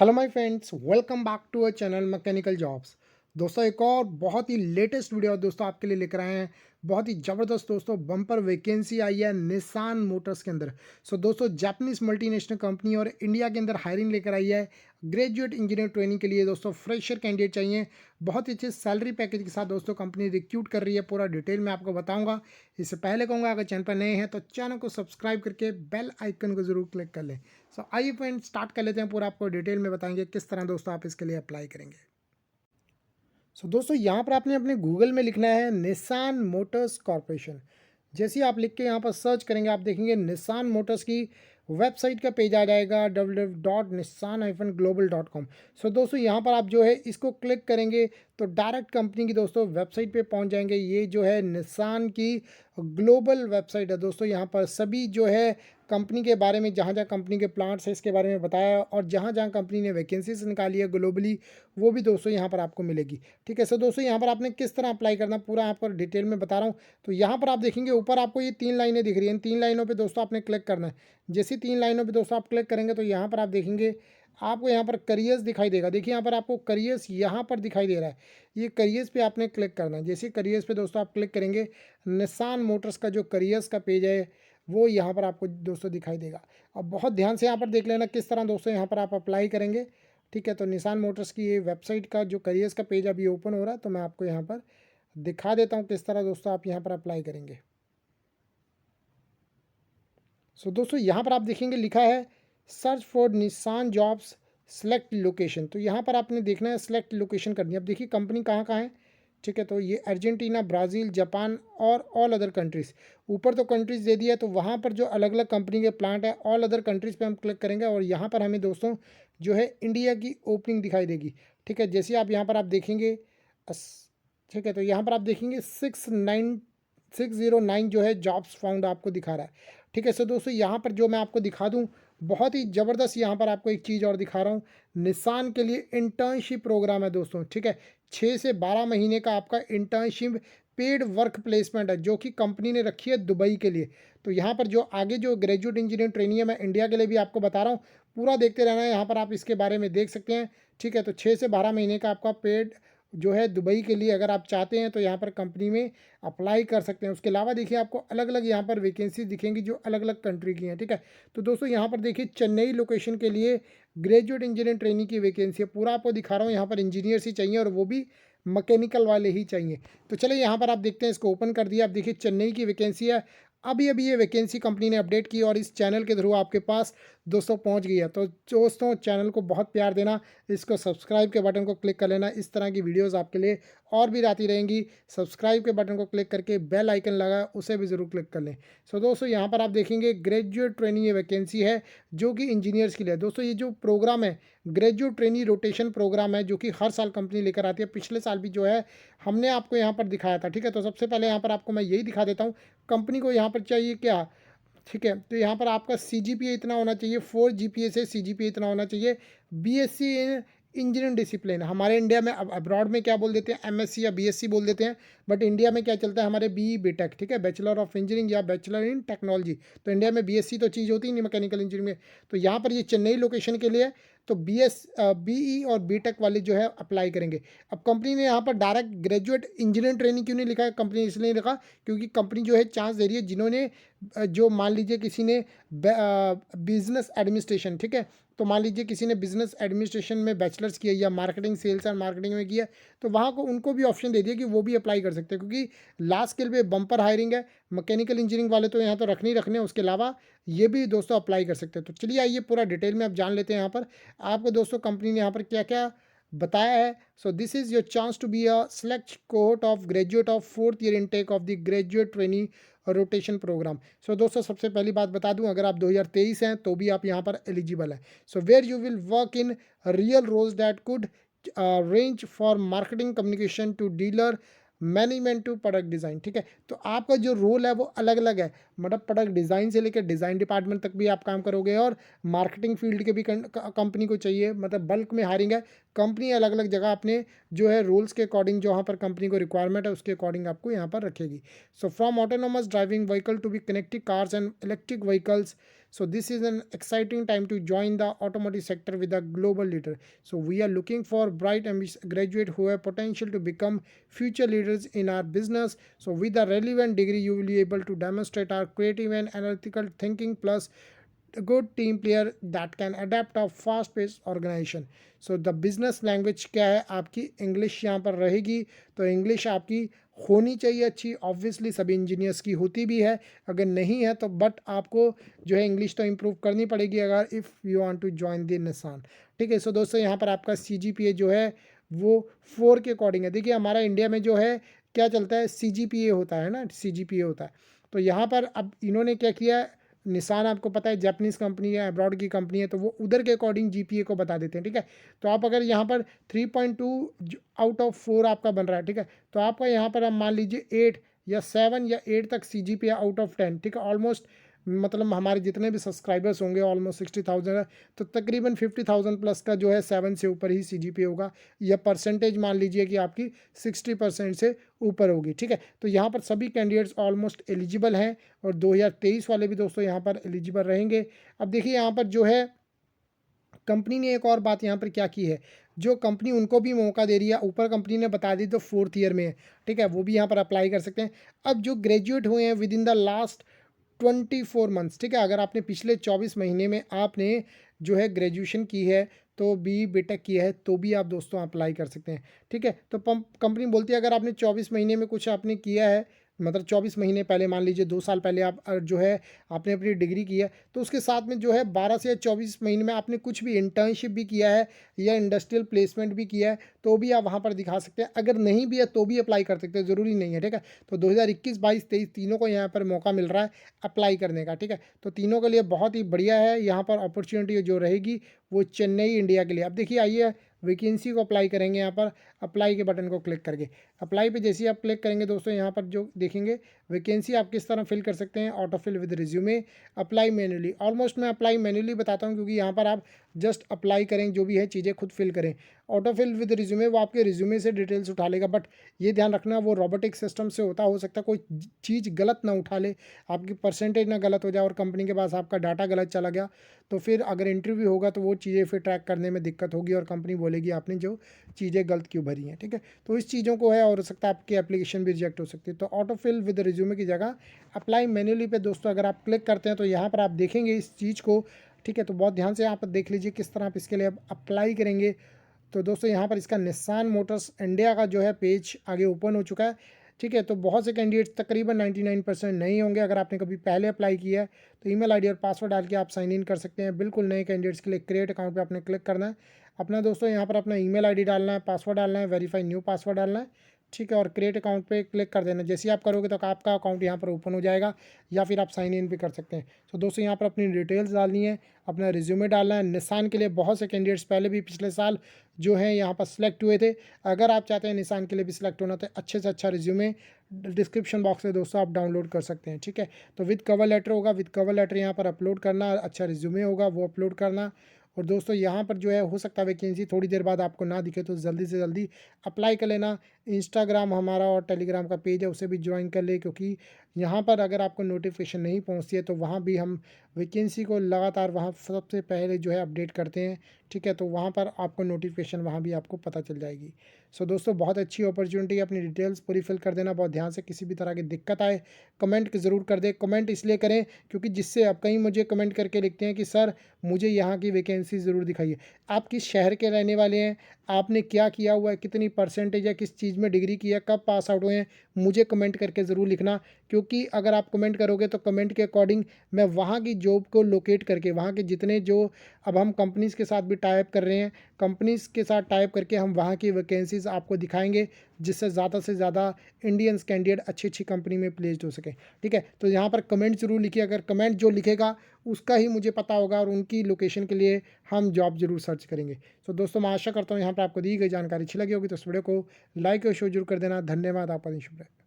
Hello my friends, welcome back to a channel mechanical jobs. दोस्तों एक और बहुत ही लेटेस्ट वीडियो दोस्तों आपके लिए लेकर आए हैं। बहुत ही ज़बरदस्त दोस्तों बम्पर वैकेंसी आई है निसान मोटर्स के अंदर। सो दोस्तों जापानीज मल्टीनेशनल कंपनी और इंडिया के अंदर हायरिंग लेकर आई है ग्रेजुएट इंजीनियर ट्रेनिंग के लिए। दोस्तों फ्रेशर कैंडिडेट चाहिए, बहुत ही अच्छे सैलरी पैकेज के साथ दोस्तों कंपनी रिक्रूट कर रही है। पूरा डिटेल में आपको बताऊंगा। इससे पहले कहूँगा अगर चैनल पर नए हैं तो चैनल को सब्सक्राइब करके बेल आइकन को जरूर क्लिक कर लें। सो आइए फ्रेंड स्टार्ट कर लेते हैं। पूरा आपको डिटेल में बताएंगे किस तरह दोस्तों आप इसके लिए अप्लाई करेंगे। सो दोस्तों यहाँ पर आपने अपने गूगल में लिखना है निसान मोटर्स कॉरपोरेशन। जैसे ही आप लिख के यहाँ पर सर्च करेंगे आप देखेंगे निसान मोटर्स की वेबसाइट का पेज आ जाएगा www.nissan-global.com। सो दोस्तों यहाँ पर आप जो है इसको क्लिक करेंगे तो डायरेक्ट कंपनी की दोस्तों वेबसाइट पे पहुँच जाएंगे। ये जो है निसान की ग्लोबल वेबसाइट है दोस्तों। यहाँ पर सभी जो है कंपनी के बारे में, जहाँ जहाँ कंपनी के प्लांट्स है इसके बारे में बताया, और जहाँ जहाँ कंपनी ने वैकेंसीज निकाली है ग्लोबली वो भी दोस्तों यहाँ पर आपको मिलेगी। ठीक है। सो दोस्तों यहाँ पर आपने किस तरह अप्लाई करना पूरा यहाँ पर डिटेल में बता रहा हूँ। तो यहाँ पर आप देखेंगे ऊपर आपको ये 3 लाइनें दिख रही हैं। इन 3 लाइनों पे दोस्तों आपने क्लिक करना है। जैसी 3 लाइनों पे दोस्तों आप क्लिक करेंगे तो यहाँ पर आप देखेंगे आपको यहाँ पर करियर्स दिखाई देगा। देखिए यहाँ पर आपको करियर्स यहाँ पर दिखाई दे रहा है। ये करियर्स पे आपने क्लिक करना है। जैसे करियर्स पे दोस्तों आप क्लिक करेंगे निसान मोटर्स का जो करियर्स का पेज है वो यहाँ पर आपको दोस्तों दिखाई देगा। अब बहुत ध्यान से यहाँ पर देख लेना किस तरह दोस्तों यहाँ पर आप अप्लाई करेंगे। ठीक है। तो निसान मोटर्स की ये वेबसाइट का जो करियर्स का पेज अभी ओपन हो रहा है तो मैं आपको यहाँ पर दिखा देता हूँ किस तरह दोस्तों आप यहाँ पर अप्लाई करेंगे। सो दोस्तों यहाँ पर आप देखेंगे लिखा है search for Nissan jobs select location. तो यहाँ पर आपने देखना है सेलेक्ट लोकेशन करनी है। अब देखिए कंपनी कहाँ कहाँ है। ठीक है। तो ये अर्जेंटीना, ब्राज़ील, जापान और ऑल अदर कंट्रीज़। ऊपर तो कंट्रीज़ दे दिया है तो वहाँ पर जो अलग अलग कंपनी के प्लांट है ऑल अदर कंट्रीज़ पे हम क्लिक करेंगे और यहाँ पर हमें दोस्तों जो है इंडिया की ओपनिंग दिखाई देगी। ठीक है। जैसे आप यहाँ पर आप देखेंगे ठीक है। तो यहाँ पर आप देखेंगे 609 जो है जॉब्स फाउंड आपको दिखा रहा है। ठीक है। सो दोस्तों यहाँ पर जो मैं आपको दिखा दूँ, बहुत ही ज़बरदस्त यहाँ पर आपको एक चीज़ और दिखा रहा हूँ। निसान के लिए इंटर्नशिप प्रोग्राम है दोस्तों। ठीक है। 6 से 12 महीने का आपका इंटर्नशिप पेड वर्क प्लेसमेंट है जो कि कंपनी ने रखी है दुबई के लिए। तो यहाँ पर जो आगे जो ग्रेजुएट इंजीनियर ट्रेनिंग है मैं इंडिया के लिए भी आपको बता रहा हूँ। पूरा देखते रहना है। यहाँ पर आप इसके बारे में देख सकते हैं। ठीक है। तो 6 से 12 महीने का आपका पेड जो है दुबई के लिए अगर आप चाहते हैं तो यहाँ पर कंपनी में अप्लाई कर सकते हैं। उसके अलावा देखिए आपको अलग अलग यहाँ पर वैकेंसी दिखेंगी जो अलग अलग कंट्री की हैं। ठीक है। तो दोस्तों यहाँ पर देखिए चेन्नई लोकेशन के लिए ग्रेजुएट इंजीनियर ट्रेनिंग की वैकेंसी है। पूरा आपको दिखा रहा हूँ। यहाँ पर इंजीनियर्स ही चाहिए और वो भी मैकेनिकल वाले ही चाहिए। तो चलिए यहाँ पर आप देखते हैं। इसको ओपन कर दिया। आप देखिए चेन्नई की वैकेंसी है। अभी अभी ये वैकेंसी कंपनी ने अपडेट की और इस चैनल के थ्रू आपके पास दोस्तों पहुंच गई है। तो दोस्तों चैनल को बहुत प्यार देना, इसको सब्सक्राइब के बटन को क्लिक कर लेना। इस तरह की वीडियोस आपके लिए और भी आती रहेंगी। सब्सक्राइब के बटन को क्लिक करके बेल आइकन लगा उसे भी ज़रूर क्लिक कर लें। सो दोस्तों यहाँ पर आप देखेंगे ग्रेजुएट ट्रेनिंग ये वैकेंसी है जो कि इंजीनियर्स के लिए। दोस्तों ये जो प्रोग्राम है ग्रेजुएट ट्रेनिंग रोटेशन प्रोग्राम है जो कि हर साल कंपनी लेकर आती है। पिछले साल भी जो है हमने आपको यहाँ पर दिखाया था। ठीक है। तो सबसे पहले यहाँ पर आपको मैं यही दिखा देता हूँ कंपनी को यहाँ पर चाहिए क्या। ठीक है। तो यहाँ पर आपका CGPA इतना होना चाहिए, 4 GPA से CGPA इतना होना चाहिए। BSc इन इंजीनियरिंग डिसिप्लिन, हमारे इंडिया में अब अब्रॉड में क्या बोल देते हैं MSc या BSc बोल देते हैं, बट इंडिया में क्या चलता है हमारे BE BTech। ठीक है। बैचलर ऑफ इंजीनियरिंग या बैचलर इन टेक्नोलॉजी। तो इंडिया में BSc तो चीज़ होती ही नहीं मैकेनिकल इंजीनियरिंग में। तो यहाँ पर ये चेन्नई लोकेशन के लिए तो BE और BTech वाले जो है अप्लाई करेंगे। अब कंपनी ने यहाँ पर डायरेक्ट ग्रेजुएट इंजीनियरिंग ट्रेनिंग क्यों नहीं लिखा है, कंपनी इसलिए लिखा क्योंकि कंपनी जो है चांस दे रही है जिन्होंने जो मान लीजिए किसी ने बिजनेस एडमिनिस्ट्रेशन, ठीक है, तो मान लीजिए किसी ने बिजनेस एडमिनिस्ट्रेशन में बैचलर्स किया या मार्केटिंग सेल्स एंड मार्केटिंग में किया तो वहाँ को उनको भी ऑप्शन दे दिया कि वो भी अप्लाई कर सकते हैं क्योंकि लास्ट स्केल पे बम्पर हायरिंग है। मैकेनिकल इंजीनियरिंग वाले तो यहाँ तो रखने ही रखने हैं, उसके अलावा ये भी दोस्तों अप्लाई कर सकते हैं। तो चलिए आइए पूरा डिटेल में आप जान लेते हैं यहाँ पर आपको दोस्तों कंपनी ने यहाँ पर क्या क्या बताया है। So this is your chance to be a select cohort of graduate of 4th year intake of the graduate trainee rotation programme. So दोस्तों सबसे पहली बात बता दूं अगर आप 2023 हैं तो भी आप यहाँ पर एलिजिबल हैं। So where you will work in real roles that could range for marketing communication to dealer management to product design. ठीक है। तो आपका जो रोल है वो अलग अलग है, मतलब प्रोडक्ट डिज़ाइन से लेकर डिज़ाइन डिपार्टमेंट तक भी आप काम करोगे और मार्केटिंग फील्ड के भी कंपनी को चाहिए, मतलब बल्क में हायरिंग है कंपनी अलग अलग जगह अपने जो है रूल्स के अकॉर्डिंग, जो यहाँ पर कंपनी को रिक्वायरमेंट है उसके अकॉर्डिंग आपको यहाँ पर रखेगी। So from autonomous driving vehicle to be connected cars and electric vehicles, so this is an exciting time to join the automotive sector with a global leader. So we are looking for bright ambitious graduate who have potential to become future leaders in our business. So with a relevant degree you will be able to demonstrate our creative and analytical thinking plus a good team player that can adapt a fast paced organization. So the business language क्या है आपकी, English यहाँ पर रहेगी। तो English आपकी होनी चाहिए अच्छी, ऑब्वियसली सभी इंजीनियर्स की होती भी है, अगर नहीं है तो बट आपको जो है इंग्लिश तो इम्प्रूव करनी पड़ेगी अगर if you want to join the Nissan. ठीक है। सो दोस्तों यहाँ पर आपका CGPA जो है वो 4 के अकॉर्डिंग है। देखिए हमारा इंडिया में जो है क्या चलता है, CGPA होता है ना, CGPA होता है। तो यहाँ पर अब इन्होंने क्या किया है, निसान आपको पता है जापानीज़ कंपनी है, अब्रॉड की कंपनी है, तो वो उधर के अकॉर्डिंग GPA को बता देते हैं। ठीक है। तो आप अगर यहाँ पर 3.2 आउट ऑफ 4 आपका बन रहा है, ठीक है, तो आपका यहाँ पर आप मान लीजिए 8 या 7 या 8 तक CGPA आउट ऑफ 10, ठीक है, ऑलमोस्ट मतलब हमारे जितने भी सब्सक्राइबर्स होंगे ऑलमोस्ट 60,000 है, तो तकरीबन 50,000 प्लस का जो है 7 से ऊपर ही CGPA होगा, या परसेंटेज मान लीजिए कि आपकी 60% से ऊपर होगी। ठीक है। तो यहाँ पर सभी कैंडिडेट्स ऑलमोस्ट एलिजिबल हैं और 2023 वाले भी दोस्तों यहाँ पर एलिजिबल रहेंगे। अब देखिए यहाँ पर जो है कंपनी ने एक और बात यहाँ पर क्या की है, जो कंपनी उनको भी मौका दे रही है, ऊपर कंपनी ने बता दी तो 4th ईयर में है, ठीक है, वो भी यहाँ पर अप्लाई कर सकते हैं। अब जो ग्रेजुएट हुए हैं with in the last 24 months, ठीक है, अगर आपने पिछले 24 महीने में आपने जो है ग्रेजुएशन की है तो BTech की है तो भी आप दोस्तों अप्लाई कर सकते हैं। ठीक है। तो कंपनी बोलती है अगर आपने 24 महीने में कुछ आपने किया है, मतलब 24 महीने पहले, मान लीजिए 2 साल पहले आप जो है आपने अपनी डिग्री की है, तो उसके साथ में जो है 12 से 24 महीने में आपने कुछ भी इंटर्नशिप भी किया है या इंडस्ट्रियल प्लेसमेंट भी किया है तो भी आप वहाँ पर दिखा सकते हैं। अगर नहीं भी है तो भी अप्लाई कर सकते हैं, ज़रूरी नहीं है। ठीक है। तो 2021, 22, 23 तीनों को यहाँ पर मौका मिल रहा है अप्लाई करने का। ठीक है। तो तीनों के लिए बहुत ही बढ़िया है। यहाँ पर अपॉर्चुनिटी जो रहेगी वो चेन्नई इंडिया के लिए। अब देखिए आइए वैकेंसी को अप्लाई करेंगे, यहाँ पर अप्लाई के बटन को क्लिक करके। अप्लाई पे जैसे ही आप क्लिक करेंगे दोस्तों यहाँ पर जो देखेंगे वैकेंसी आप किस तरह फिल कर सकते हैं, auto fill with resume, apply manually. Almost मैं अप्लाई मैन्युअली बताता हूँ क्योंकि यहाँ पर आप जस्ट अप्लाई करें, जो भी है चीज़ें खुद फिल करें। ऑटो फिल विद रिज्यूमे वो आपके रिज्यूमे से डिटेल्स उठा लेगा, बट ये ध्यान रखना वो रोबोटिक सिस्टम से होता, हो सकता है कोई चीज़ गलत ना उठा ले, आपकी परसेंटेज ना गलत हो जाए और कंपनी के पास आपका डाटा गलत चला गया तो फिर अगर इंटरव्यू होगा तो वो चीज़ें फिर ट्रैक करने में दिक्कत होगी और कंपनी बोलेगी आपने जो चीज़ें गलत क्यों भरी हैं। ठीक है। तो इस चीज़ों को है और हो सकता है आपकी एप्लीकेशन भी रिजेक्ट हो सकती है। तो ऑटो फिल विद रिज्यूमे की जगह अप्लाई मैन्युअली पे दोस्तों अगर आप क्लिक करते हैं तो यहाँ पर आप देखेंगे इस चीज़ को। ठीक है। तो बहुत ध्यान से यहाँ पर देख लीजिए किस तरह आप इसके लिए अप्लाई करेंगे। तो दोस्तों यहाँ पर इसका निसान मोटर्स इंडिया का जो है पेज आगे ओपन हो चुका है। ठीक है। तो बहुत से कैंडिडेट्स तकरीबन 99% नहीं होंगे। अगर आपने कभी पहले अप्लाई किया है तो ईमेल आईडी और पासवर्ड डाल के आप साइन इन कर सकते हैं। बिल्कुल नए कैंडिडेट्स के लिए क्रिएट अकाउंट पे आपने क्लिक करना है। अपना दोस्तों यहाँ पर अपना ईमेल आईडी डालना है, पासवर्ड डालना है, वेरीफाई न्यू पासवर्ड डालना है। ठीक है। और क्रिएट अकाउंट पे क्लिक कर देना। जैसे ही आप करोगे तो आपका अकाउंट यहाँ पर ओपन हो जाएगा या फिर आप साइन इन भी कर सकते हैं। तो दोस्तों यहाँ पर अपनी डिटेल्स डालनी है, अपना रिज्यूमे डालना है। निसान के लिए बहुत से कैंडिडेट्स पहले भी पिछले साल जो है यहाँ पर सिलेक्ट हुए थे। अगर आप चाहते हैं निसान के लिए भी सिलेक्ट होना तो अच्छे से अच्छा रिज्यूमे डिस्क्रिप्शन बॉक्स से दोस्तों आप डाउनलोड कर सकते हैं। ठीक है। तो विद कवर लेटर होगा, विद कवर लेटर यहाँ पर अपलोड करना, अच्छा रिज्यूमे होगा वो अपलोड करना। और दोस्तों यहाँ पर जो है हो सकता है वैकेंसी थोड़ी देर बाद आपको ना दिखे तो जल्दी से जल्दी अप्लाई कर लेना। इंस्टाग्राम हमारा और टेलीग्राम का पेज है उसे भी ज्वाइन कर ले, क्योंकि यहाँ पर अगर आपको नोटिफिकेशन नहीं पहुँचती है तो वहाँ भी हम वैकेंसी को लगातार वहाँ सबसे पहले जो है अपडेट करते हैं। ठीक है। तो वहाँ पर आपको नोटिफिकेशन वहाँ भी आपको पता चल जाएगी। सो दोस्तों बहुत अच्छी अपॉर्चुनिटी है, अपनी डिटेल्स पूरी फिल कर देना बहुत ध्यान से। किसी भी तरह की दिक्कत आए कमेंट ज़रूर कर दे। कमेंट इसलिए करें क्योंकि जिससे आप कहीं मुझे कमेंट करके लिखते हैं कि सर मुझे यहाँ की वैकेंसी ज़रूर दिखाइए। आप किस शहर के रहने वाले हैं, आपने क्या किया हुआ है, कितनी परसेंटेज है, किस चीज़ में डिग्री की है, कब पास आउट हुए हैं, मुझे कमेंट करके ज़रूर लिखना। क्योंकि अगर आप कमेंट करोगे तो कमेंट के अकॉर्डिंग मैं वहाँ की जॉब को लोकेट करके वहाँ के जितने जो अब हम कंपनीज़ के साथ भी टाइप कर रहे हैं, कंपनीज़ के साथ टाइप करके हम वहाँ की वैकेंसीज़ आपको दिखाएंगे जिससे ज़्यादा से ज़्यादा इंडियंस कैंडिडेट अच्छी अच्छी कंपनी में प्लेस्ड हो सके। ठीक है। तो यहाँ पर कमेंट ज़रूर लिखिए। अगर कमेंट जो लिखेगा उसका ही मुझे पता होगा और उनकी लोकेशन के लिए हम जॉब ज़रूर सर्च करेंगे। तो दोस्तों मैं आशा करता हूँ यहाँ पर आपको दी गई जानकारी अच्छी लगी होगी तो इस वीडियो को लाइक और शेयर जरूर कर देना। धन्यवाद। आपका दिन शुभ रहे।